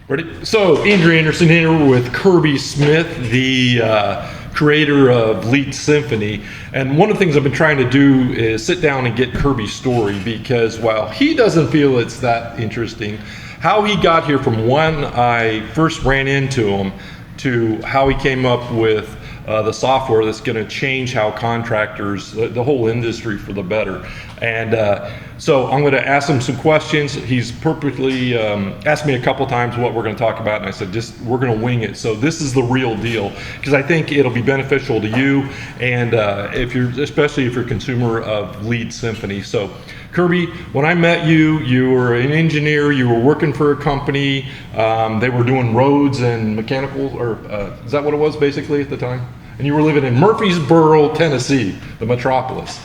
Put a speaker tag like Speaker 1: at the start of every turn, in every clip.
Speaker 1: Ready? So, Andrew Anderson here with Kirby Smith, the creator of Lead Symphony. And one of the things I've been trying to do is sit down and get Kirby's story, because while he doesn't feel it's that interesting, how he got here from when I first ran into him to how he came up with the software that's going to change how contractors, the whole industry for the better. And so I'm going to ask him some questions. He's perfectly asked me a couple times what we're going to talk about, and I said, we're going to wing it. So this is the real deal, because I think it'll be beneficial to you, and especially if you're a consumer of Lead Symphony. So Kirby, when I met you, you were an engineer, you were working for a company, they were doing roads and mechanical, or is that what it was basically at the time? And you were living in Murfreesboro, Tennessee, the metropolis.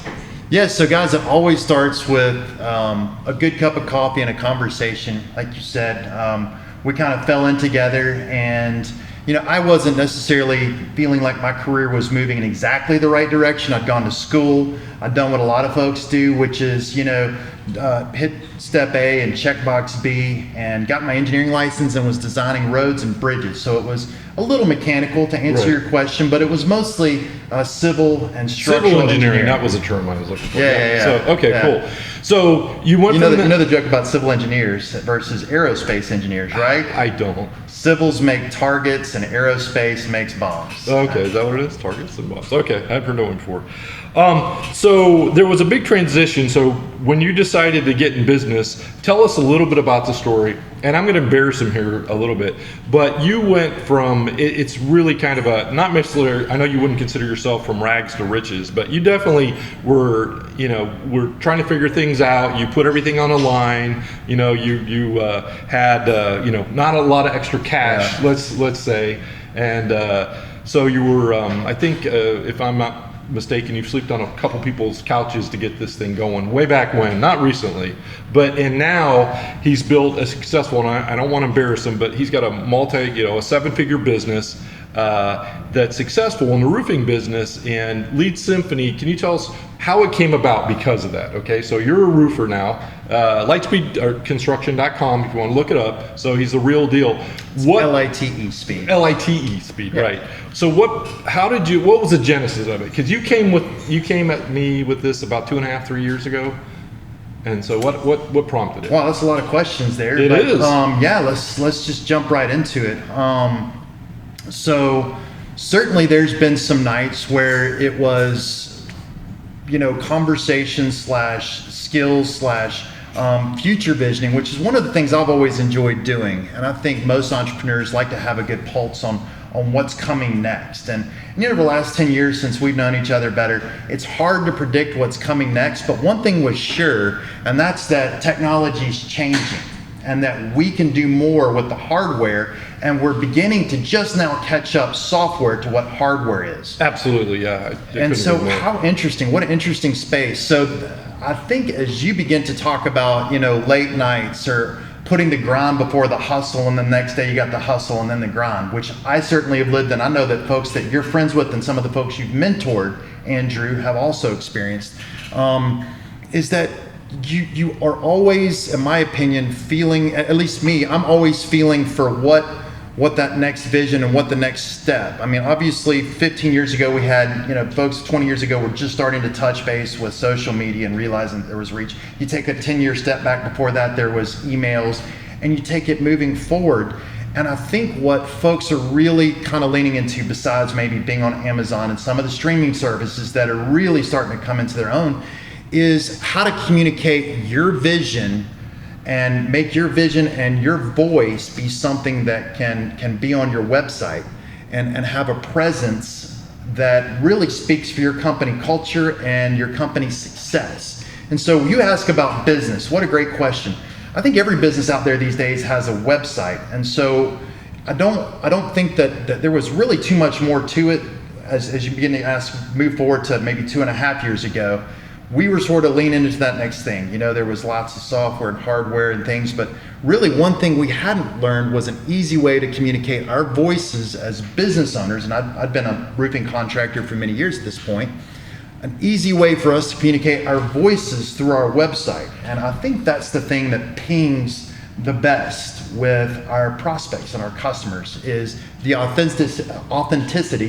Speaker 2: Yes, so guys, it always starts with a good cup of coffee and a conversation. Like you said, we kind of fell in together, and I wasn't necessarily feeling like my career was moving in exactly the right direction. I'd gone to school. I'd done what a lot of folks do, which is, hit step A and check box B, and got my engineering license and was designing roads and bridges. So it was a little mechanical, to answer your question, but it was mostly civil and structural
Speaker 1: Civil engineering. That was a term I was looking for.
Speaker 2: Yeah.
Speaker 1: So, okay, cool. So you went
Speaker 2: from the joke about civil engineers versus aerospace engineers, right?
Speaker 1: I don't.
Speaker 2: Civils make targets and aerospace makes bombs.
Speaker 1: Okay, is that what it is? Targets and bombs. Okay, I've heard that one before. So there was a big transition. So when you decided to get in business, tell us a little bit about the story. And I'm going to embarrass him here a little bit, but you went from, it's really kind of a, not necessarily, I know you wouldn't consider yourself from rags to riches, but you definitely were, were trying to figure things out. You put everything on a line, you had, not a lot of extra cash, let's say. And so you were, I think, if I'm not mistaken, you've slept on a couple people's couches to get this thing going way back when, not recently, and now he's built a successful, and I don't want to embarrass him, but he's got a a 7-figure business that's successful in the roofing business. And Lead Symphony, can you tell us how it came about because of that? Okay, so you're a roofer now, lightspeedconstruction.com if you want to look it up. So he's the real deal. What
Speaker 2: LITE speed.
Speaker 1: LITE speed, right? So what was the genesis of it? Because you came at me with this about 2.5-3 years ago. And so what prompted it?
Speaker 2: Wow, that's a lot of questions there.
Speaker 1: It is.
Speaker 2: Let's just jump right into it. So certainly there's been some nights where it was, conversation / skills / future visioning, which is one of the things I've always enjoyed doing. And I think most entrepreneurs like to have a good pulse on what's coming next. And the last 10 years since we've known each other better, it's hard to predict what's coming next. But one thing was sure, and that's that technology's changing, and that we can do more with the hardware, and we're beginning to just now catch up software to what hardware is.
Speaker 1: Absolutely, yeah.
Speaker 2: And so how interesting, what an interesting space. So I think as you begin to talk about, late nights or putting the grind before the hustle, and the next day you got the hustle and then the grind, which I certainly have lived in. I know that folks that you're friends with and some of the folks you've mentored, Andrew, have also experienced, is that you are always, in my opinion, feeling, at least me, I'm always feeling for what that next vision and what the next step. I mean, obviously 15 years ago we had, folks 20 years ago were just starting to touch base with social media and realizing that there was reach. You take a 10-year step back, before that there was emails, and you take it moving forward. And I think what folks are really kind of leaning into, besides maybe being on Amazon and some of the streaming services that are really starting to come into their own, is how to communicate your vision and make your vision and your voice be something that can be on your website and have a presence that really speaks for your company culture and your company's success. And so you ask about business. What a great question. I think every business out there these days has a website. And so I don't think that there was really too much more to it as you begin to move forward to maybe 2.5 years ago. We were sort of leaning into that next thing. There was lots of software and hardware and things, but really one thing we hadn't learned was an easy way to communicate our voices as business owners. And I'd been a roofing contractor for many years at this point. An easy way for us to communicate our voices through our website. And I think that's the thing that pings the best with our prospects and our customers is the authenticity,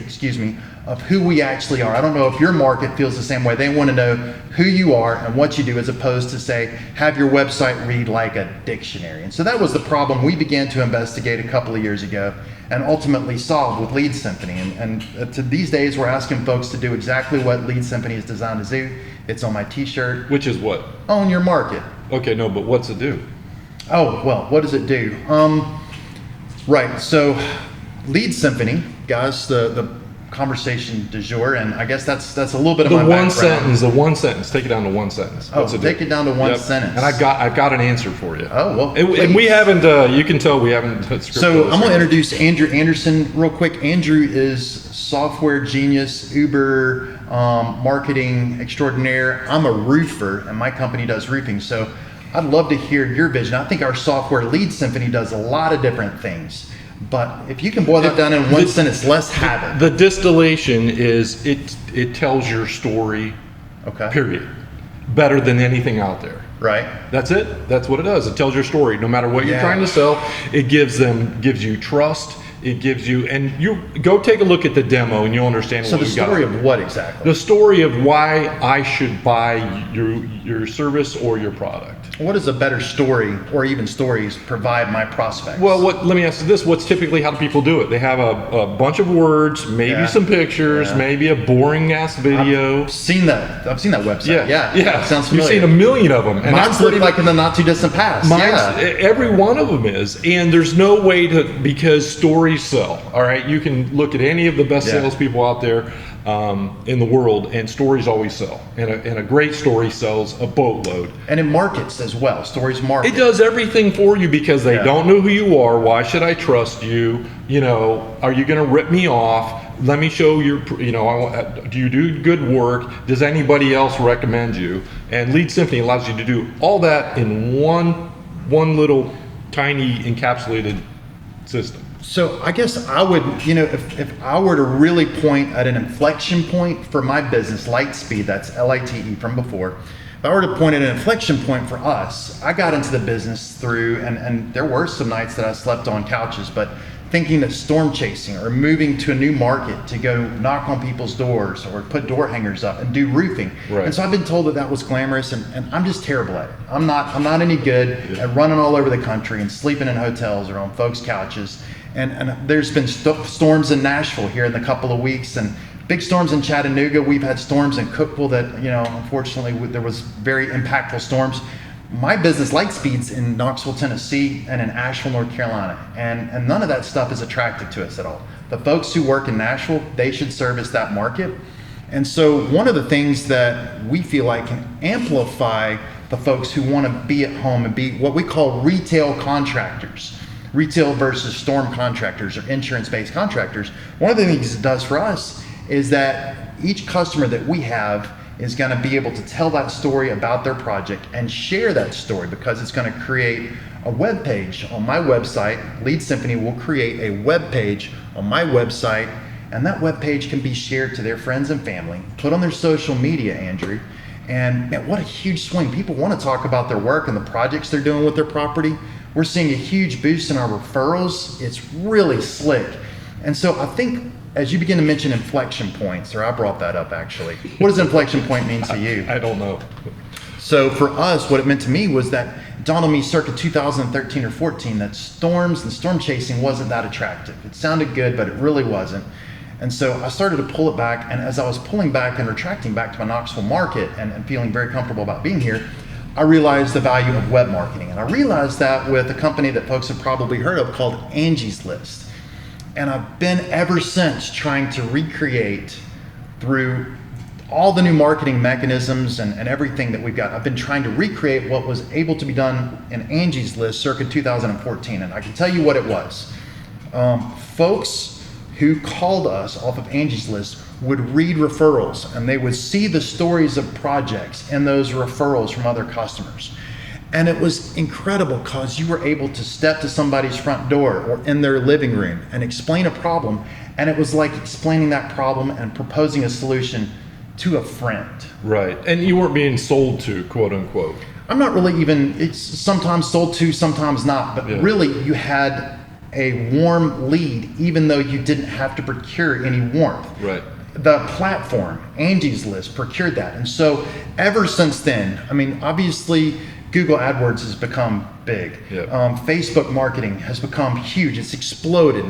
Speaker 2: of who we actually are. I don't know if your market feels the same way. They want to know who you are and what you do, as opposed to say, have your website read like a dictionary. And so that was the problem we began to investigate a couple of years ago and ultimately solved with Lead Symphony. And to these days, we're asking folks to do exactly what Lead Symphony is designed to do. It's on my t-shirt.
Speaker 1: Which is what?
Speaker 2: Own your market.
Speaker 1: Okay, no, but what's it do?
Speaker 2: Oh, well, what does it do? Right, so Lead Symphony, guys, the conversation du jour, and I guess that's a little bit of my background.
Speaker 1: The one sentence, take it down to one sentence.
Speaker 2: Oh, take it down to one sentence.
Speaker 1: And I've got an answer for you.
Speaker 2: Oh, well,
Speaker 1: and we haven't, you can tell we haven't scripted.
Speaker 2: So I'm going to introduce Andrew Anderson real quick. Andrew is software genius, Uber marketing extraordinaire. I'm a roofer, and my company does roofing, so I'd love to hear your vision. I think our software, Lead Symphony, does a lot of different things. But if you can boil that down in one sentence, let's have it.
Speaker 1: The distillation is it tells your story,
Speaker 2: Okay.
Speaker 1: period. Better than anything out there.
Speaker 2: Right.
Speaker 1: That's it. That's what it does. It tells your story. No matter what you're trying to sell, it gives you trust. It gives you, and you go take a look at the demo and you'll understand
Speaker 2: So
Speaker 1: what
Speaker 2: the
Speaker 1: we got.
Speaker 2: story of what exactly?
Speaker 1: The story of why I should buy your service or your product.
Speaker 2: What does a better story, or even stories, provide my prospects?
Speaker 1: Well, let me ask you this: what's typically how do people do it? They have a bunch of words, maybe some pictures, maybe a boring ass video.
Speaker 2: I've seen that website. Yeah. Sounds familiar.
Speaker 1: You've seen a million of them. And
Speaker 2: mine's look like in the not too distant past.
Speaker 1: Every one of them is, and there's no way to, because stories sell. All right, you can look at any of the best salespeople out there in the world, and stories always sell. And a great story sells a boatload.
Speaker 2: And it markets as well. Stories market.
Speaker 1: It does everything for you because they don't know who you are. Why should I trust you? You know, are you going to rip me off? Let me show your, do you do good work? Does anybody else recommend you? And Lead Symphony allows you to do all that in one little tiny encapsulated system.
Speaker 2: So I guess I would, if I were to really point at an inflection point for my business, Lightspeed, that's L-I-T-E from before, if I were to point at an inflection point for us, I got into the business through, and there were some nights that I slept on couches, but thinking that storm chasing or moving to a new market to go knock on people's doors or put door hangers up and do roofing.
Speaker 1: Right.
Speaker 2: And so I've been told that was glamorous, and I'm just terrible at it. I'm not any good at running all over the country and sleeping in hotels or on folks' couches. And there's been storms in Nashville here in the couple of weeks, and big storms in Chattanooga. We've had storms in Cookeville that, unfortunately there was very impactful storms. My business, Lightspeed's in Knoxville, Tennessee, and in Asheville, North Carolina. And none of that stuff is attractive to us at all. The folks who work in Nashville, they should service that market. And so one of the things that we feel like can amplify the folks who want to be at home and be what we call retail contractors, retail versus storm contractors or insurance-based contractors. One of the things it does for us is that each customer that we have is going to be able to tell that story about their project and share that story, because it's going to create a web page on my website. Lead Symphony will create a web page on my website, and that web page can be shared to their friends and family, put on their social media, Andrew. And man, what a huge swing. People want to talk about their work and the projects they're doing with their property. We're seeing a huge boost in our referrals. It's really slick. And so I think as you begin to mention inflection points, or I brought that up actually, what does inflection point mean to you?
Speaker 1: I don't know.
Speaker 2: So for us, what it meant to me was that it dawned on me circa 2013 or 14 that storms and storm chasing wasn't that attractive. It sounded good, but it really wasn't. And so I started to pull it back, and as I was pulling back and retracting back to my Knoxville market and feeling very comfortable about being here, I realized the value of web marketing. And I realized that with a company that folks have probably heard of called Angie's List. And I've been ever since trying to recreate through all the new marketing mechanisms and everything that we've got. I've been trying to recreate what was able to be done in Angie's List circa 2014. And I can tell you what it was. Folks who called us off of Angie's List would read referrals, and they would see the stories of projects in those referrals from other customers. And it was incredible because you were able to step to somebody's front door or in their living room and explain a problem. And it was like explaining that problem and proposing a solution to a friend.
Speaker 1: Right. And you weren't being sold to, quote unquote.
Speaker 2: I'm not really even, it's sometimes sold to, sometimes not, but
Speaker 1: Yeah.
Speaker 2: really you had a warm lead even though you didn't have to procure any warmth.
Speaker 1: Right.
Speaker 2: The platform, Angie's List, procured that. And so ever since then, I mean, obviously Google AdWords has become big.
Speaker 1: Yeah.
Speaker 2: Facebook marketing has become huge. It's exploded.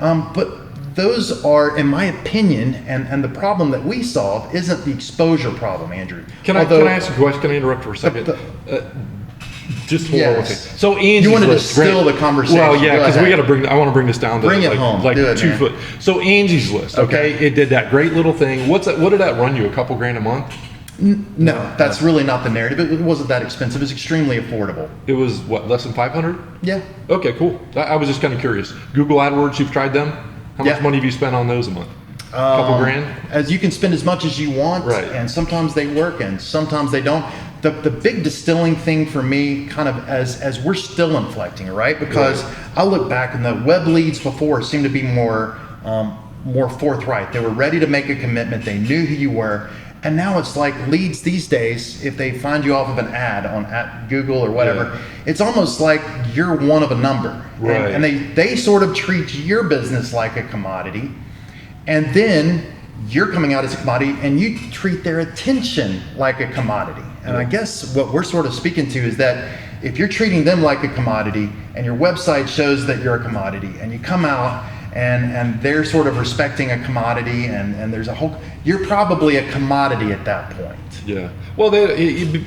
Speaker 2: But those are, in my opinion, and the problem that we solve isn't the exposure problem, Andrew.
Speaker 1: Can I ask a question? Can I interrupt for a second? Just hold on one
Speaker 2: Yes.
Speaker 1: second. So Angie's
Speaker 2: You wanted to
Speaker 1: List,
Speaker 2: distill
Speaker 1: great.
Speaker 2: the conversation.
Speaker 1: Well, yeah,
Speaker 2: Go
Speaker 1: because we
Speaker 2: ahead.
Speaker 1: got to I want to bring this down to
Speaker 2: Bring it
Speaker 1: like,
Speaker 2: home.
Speaker 1: like
Speaker 2: Do it,
Speaker 1: 2
Speaker 2: man.
Speaker 1: foot. So Angie's List, okay? It did that great little thing. What did that run you? A couple grand a month?
Speaker 2: No, that's really not the narrative. It wasn't that expensive. It was extremely affordable.
Speaker 1: It was what, less than 500?
Speaker 2: Yeah.
Speaker 1: Okay, cool. I was just kind of curious. Google AdWords, you've tried them? How much
Speaker 2: Yeah.
Speaker 1: money have you spent on those a month? A couple grand?
Speaker 2: As you can spend as much as you want,
Speaker 1: Right.
Speaker 2: and sometimes they work and sometimes they don't. The big distilling thing for me, kind of as we're still inflecting, right? Because
Speaker 1: Right.
Speaker 2: I look back and the web leads before seemed to be more forthright. They were ready to make a commitment. They knew who you were. And now it's like leads these days, if they find you off of an ad at Google or whatever,
Speaker 1: Yeah.
Speaker 2: it's almost like you're one of a number.
Speaker 1: Right.
Speaker 2: And they sort of treat your business like a commodity. And then you're coming out as a commodity and you treat their attention like a commodity. And I guess what we're sort of speaking to is that if you're treating them like a commodity and your website shows that you're a commodity and you come out and they're sort of respecting a commodity and there's a whole, you're probably a commodity at that point.
Speaker 1: Yeah. Well,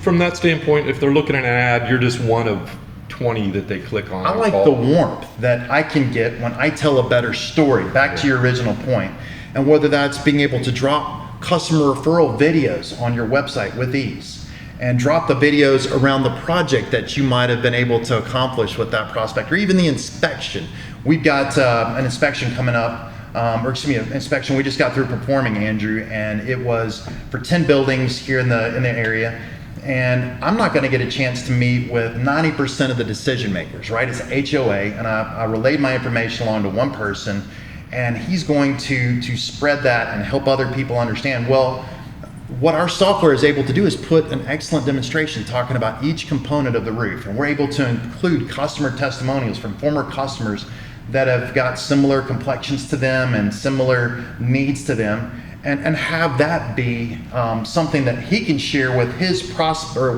Speaker 1: from that standpoint, if they're looking at an ad, you're just one of 20 that they click on.
Speaker 2: I like the warmth that I can get when I tell a better story, back to your original point. And whether that's being able to drop customer referral videos on your website with ease and drop the videos around the project that you might have been able to accomplish with that prospect, or even the inspection. We've got an inspection coming up, or excuse me, an inspection we just got through performing, Andrew, and it was for 10 buildings here in the area. And I'm not going to get a chance to meet with 90% of the decision makers, right? It's an HOA, and I relayed my information along to one person, and he's going to spread that and help other people understand. Well, what our software is able to do is put an excellent demonstration talking about each component of the roof, and we're able to include customer testimonials from former customers that have got similar complexions to them and similar needs to them, and have that be something that he can share with his HOA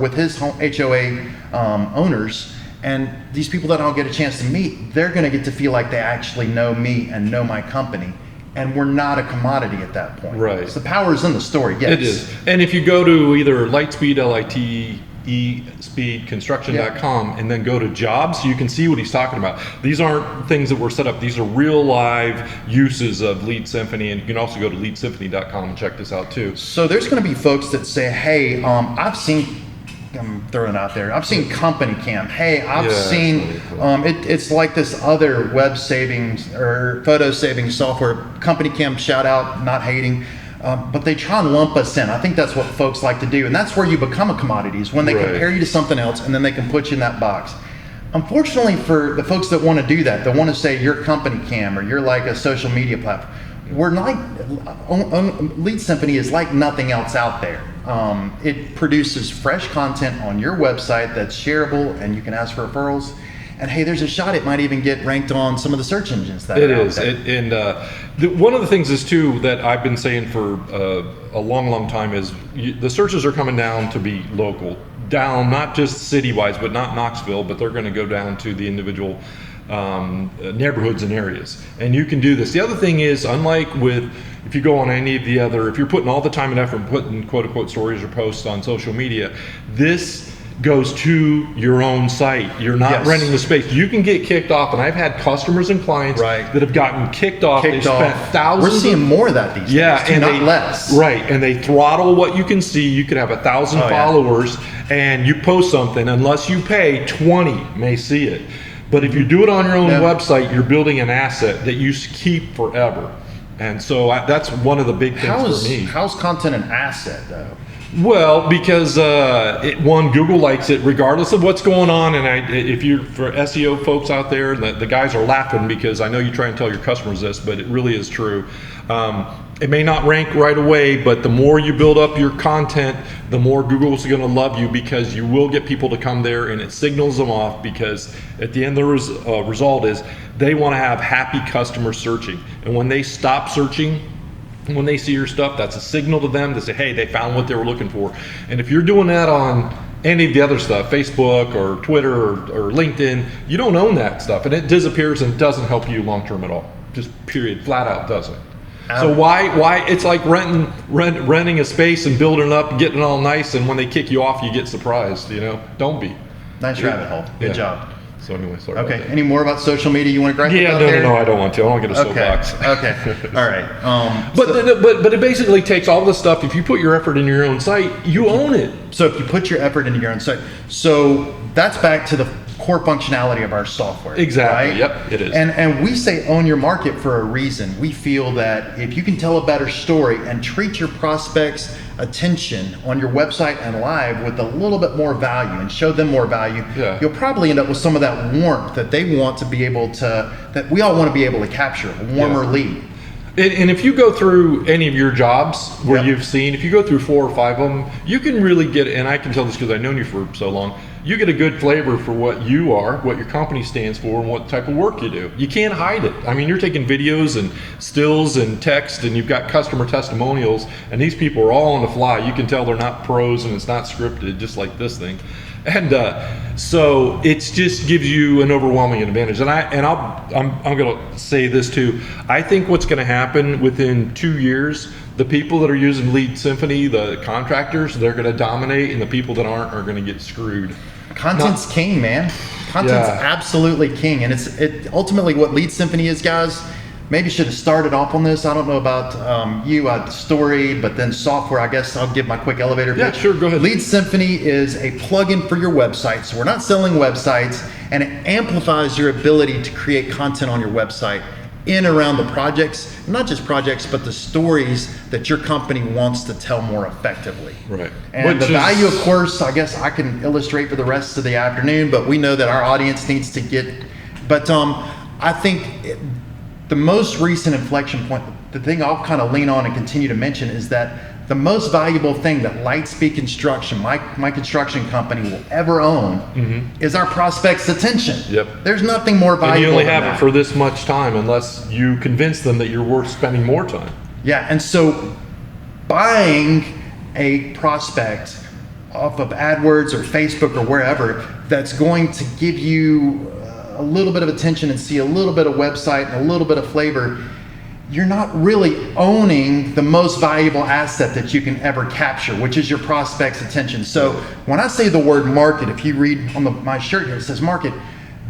Speaker 2: owners. And these people that I'll get a chance to meet, they're going to get to feel like they actually know me and know my company. And we're not a commodity at that point.
Speaker 1: Right.
Speaker 2: So the power is in the story, yes.
Speaker 1: It is. And if you go to either Lightspeed, LITESpeedconstruction.com, and then go to jobs, you can see what he's talking about. These aren't things that were set up. These are real live uses of Lead Symphony. And you can also go to leadsymphony.com and check this out too.
Speaker 2: So there's going to be folks that say, hey, I'm throwing it out there. I've seen Company Cam. Hey, I've seen, it's like this other web saving or photo saving software. Company Cam, shout out, not hating. But they try and lump us in. I think that's what folks like to do. And that's where you become a commodity, is when they compare you to something else and then they can put you in that box. Unfortunately for the folks that want to do that, they want to say you're Company Cam or you're like a social media platform. We're like, Lead Symphony is like nothing else out there. It produces fresh content on your website that's shareable and you can ask for referrals. And hey, there's a shot it might even get ranked on some of the search engines that
Speaker 1: it
Speaker 2: are out
Speaker 1: is.
Speaker 2: there.
Speaker 1: One of the things is too that I've been saying for a long time is the searches are coming down to be local, down not just city-wise, but not Knoxville, but they're going to go down to the individual neighborhoods and areas. And you can do this. The other thing is, unlike with if you go on any of the other, if you're putting all the time and effort and putting quote unquote stories or posts on social media, this goes to your own site. You're not renting the space. You can get kicked off, and I've had customers and clients that have gotten kicked off. They spent thousands.
Speaker 2: We're seeing more of that these days.
Speaker 1: And
Speaker 2: not less.
Speaker 1: Right, and they throttle what you can see. You could have 1,000 followers, and you post something. Unless you pay, 20 may see it. But if you do it on your own website, you're building an asset that you keep forever. And so that's one of the big things for me.
Speaker 2: How's content an asset, though?
Speaker 1: Well, because Google likes it regardless of what's going on. And if you're for SEO folks out there, the guys are laughing because I know you try and tell your customers this, but it really is true. It may not rank right away, but the more you build up your content, the more Google's going to love you, because you will get people to come there, and it signals them off, because at the end the result is they want to have happy customers searching. And when they stop searching, when they see your stuff, that's a signal to them to say, hey, they found what they were looking for. And if you're doing that on any of the other stuff, Facebook or Twitter or LinkedIn, you don't own that stuff, and it disappears and doesn't help you long term at all. Just period, flat out doesn't. So why it's like renting a space and building it up and getting it all nice, and when they kick you off, you get surprised. Don't be.
Speaker 2: Nice rabbit hole. Good job.
Speaker 1: So anyway, sorry.
Speaker 2: Okay.
Speaker 1: About that.
Speaker 2: Any more about social media you want to gripe about there?
Speaker 1: No, I don't want to. I don't want to get a soapbox.
Speaker 2: Okay. All right.
Speaker 1: But it basically takes all the stuff. If you put your effort into your own site, you own it.
Speaker 2: So if you put your effort into your own site, so that's back to the core functionality of our software.
Speaker 1: Exactly.
Speaker 2: Right?
Speaker 1: Yep. It is.
Speaker 2: And we say own your market for a reason. We feel that if you can tell a better story and treat your prospects' attention on your website and live with a little bit more value and show them more value, you'll probably end up with some of that warmth that they want to be able to, that we all want to be able to capture, a warmer lead.
Speaker 1: And if you go through any of your jobs where you've seen, if you go through 4 or 5 of them, you can really get, and I can tell this because I've known you for so long, you get a good flavor for what you are, what your company stands for, and what type of work you do. You can't hide it. I mean, you're taking videos and stills and text, and you've got customer testimonials, and these people are all on the fly. You can tell they're not pros, and it's not scripted, just like this thing. And so it just gives you an overwhelming advantage. And I'm going to say this too. I think what's going to happen within 2 years, the people that are using Lead Symphony, the contractors, they're going to dominate, and the people that aren't are going to get screwed.
Speaker 2: Content's king, man. Content's absolutely king, and it's ultimately what Lead Symphony is, guys. Maybe should have started off on this. I don't know about you, story, but then software. I guess I'll give my quick elevator pitch.
Speaker 1: Yeah, sure, go ahead.
Speaker 2: Lead Symphony is a plugin for your website. So we're not selling websites, and it amplifies your ability to create content on your website in around the projects, not just projects, but the stories that your company wants to tell more effectively.
Speaker 1: Right.
Speaker 2: And the value, of course, I guess I can illustrate for the rest of the afternoon, but we know that our audience needs to get, but I think the most recent inflection point, the thing I'll kind of lean on and continue to mention, is that the most valuable thing that Lightspeed Construction, my construction company, will ever own is our prospects' attention.
Speaker 1: Yep.
Speaker 2: There's nothing more valuable
Speaker 1: and you only
Speaker 2: than
Speaker 1: have
Speaker 2: that.
Speaker 1: it for this much time unless you convince them that you're worth spending more time.
Speaker 2: Yeah, and so buying a prospect off of AdWords or Facebook or wherever that's going to give you a little bit of attention and see a little bit of website and a little bit of flavor, you're not really owning the most valuable asset that you can ever capture, which is your prospect's attention. So when I say the word market, if you read on my shirt here, it says market,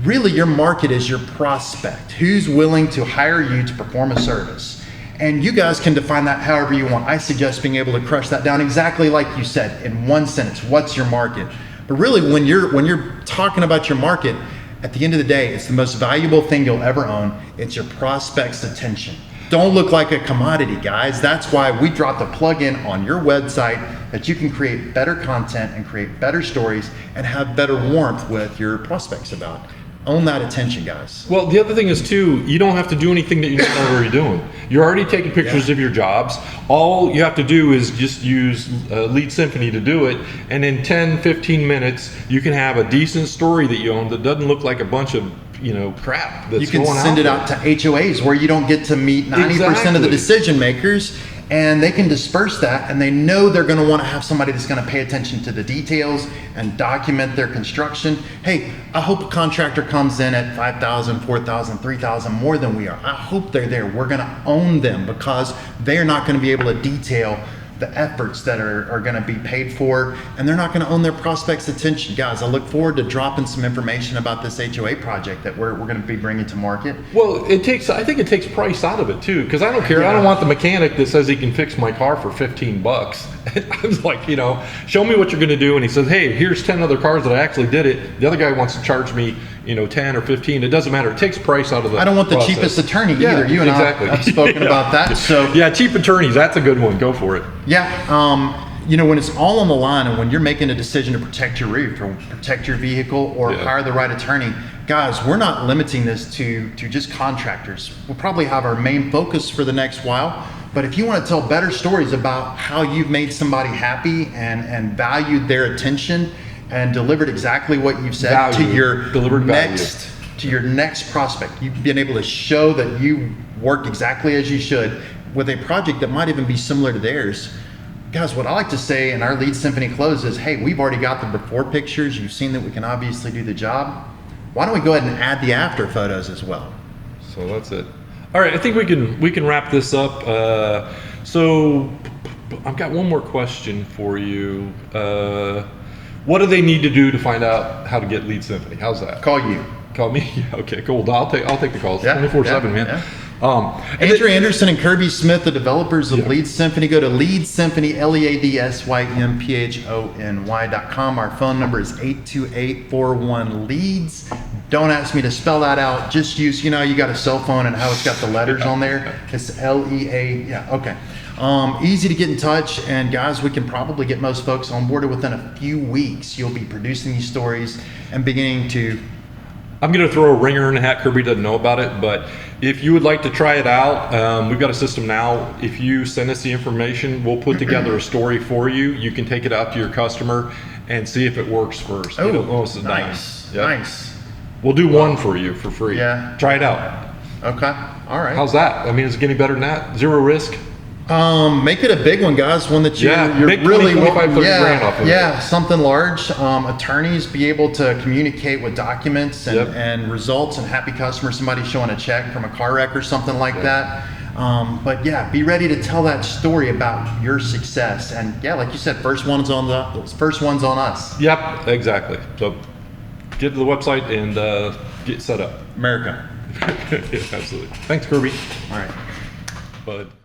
Speaker 2: really your market is your prospect, who's willing to hire you to perform a service. And you guys can define that however you want. I suggest being able to crush that down exactly like you said, in one sentence. What's your market? But really, when you're talking about your market, at the end of the day, it's the most valuable thing you'll ever own. It's your prospect's attention. Don't look like a commodity, guys. That's why we dropped a plugin on your website that you can create better content and create better stories and have better warmth with your prospects about. Own that attention, guys.
Speaker 1: Well, the other thing is too, you don't have to do anything that you're not already doing. You're already taking pictures of your jobs. All you have to do is just use Lead Symphony to do it, and in 10, 15 minutes, you can have a decent story that you own that doesn't look like a bunch of crap that's
Speaker 2: you can
Speaker 1: going
Speaker 2: send it
Speaker 1: there.
Speaker 2: out to HOAs where you don't get to meet 90% of the decision makers, and they can disperse that, and they know they're going to want to have somebody that's going to pay attention to the details and document their construction. Hey, I hope a contractor comes in at 5,000, 4,000, 3,000 more than we are. I hope they're there. We're going to own them because they're not going to be able to detail the efforts that are going to be paid for, and they're not going to own their prospects' attention. Guys, I look forward to dropping some information about this HOA project that we're going to be bringing to market.
Speaker 1: Well, I think it takes price out of it too, because I don't care. I don't want the mechanic that says he can fix my car for $15. I was like, show me what you're going to do, and he says, hey, here's 10 other cars that I actually did it. The other guy wants to charge me 10 or 15. It doesn't matter. It takes price out of the
Speaker 2: I don't want the
Speaker 1: process.
Speaker 2: cheapest attorney either. You and
Speaker 1: exactly.
Speaker 2: I have spoken about that. So
Speaker 1: yeah, cheap attorneys, that's a good one. Go for it.
Speaker 2: Yeah, when it's all on the line and when you're making a decision to protect your roof or protect your vehicle or hire the right attorney, guys, we're not limiting this to just contractors. We'll probably have our main focus for the next while But if you want to tell better stories about how you've made somebody happy and valued their attention and delivered exactly what you've said to your next prospect, you've been able to show that you worked exactly as you should with a project that might even be similar to theirs. Guys, what I like to say in our Lead Symphony close is, hey, we've already got the before pictures. You've seen that we can obviously do the job. Why don't we go ahead and add the after photos as well?
Speaker 1: So that's it. All right, I think we can wrap this up. So I've got one more question for you. What do they need to do to find out how to get Lead Symphony? How's that?
Speaker 2: Call you.
Speaker 1: Call me? Yeah, okay, cool. I'll take the calls.
Speaker 2: Yeah,
Speaker 1: 24/7, man.
Speaker 2: Yeah.
Speaker 1: And
Speaker 2: Andrew Anderson and Kirby Smith, the developers of Lead Symphony. Go to Lead Symphony, LeadSymphony.com. Our phone number is 828-41-LEADS. Don't ask me to spell that out. Just use, you got a cell phone and how it's got the letters on there. It's LEA. Yeah, okay. Easy to get in touch. And guys, we can probably get most folks on board within a few weeks. You'll be producing these stories and beginning to...
Speaker 1: I'm going to throw a ringer in the hat. Kirby doesn't know about it, but if you would like to try it out, we've got a system now. If you send us the information, we'll put together a story for you. You can take it out to your customer and see if it works first.
Speaker 2: Oh,
Speaker 1: nice. Yep.
Speaker 2: Nice.
Speaker 1: We'll do one for you for free.
Speaker 2: Yeah.
Speaker 1: Try it out.
Speaker 2: Okay. All right.
Speaker 1: How's that? I mean, is it getting better than that? Zero risk?
Speaker 2: Make it a big one, guys. One that you're
Speaker 1: make
Speaker 2: really
Speaker 1: 25, 30 grand off of it.
Speaker 2: Something large. Attorneys be able to communicate with documents and results and happy customers. Somebody showing a check from a car wreck or something like that. But be ready to tell that story about your success. And like you said, first one's on us.
Speaker 1: Yep, exactly. So get to the website and get set up.
Speaker 2: America.
Speaker 1: Yeah, absolutely. Thanks, Kirby.
Speaker 2: All right.
Speaker 1: Bud.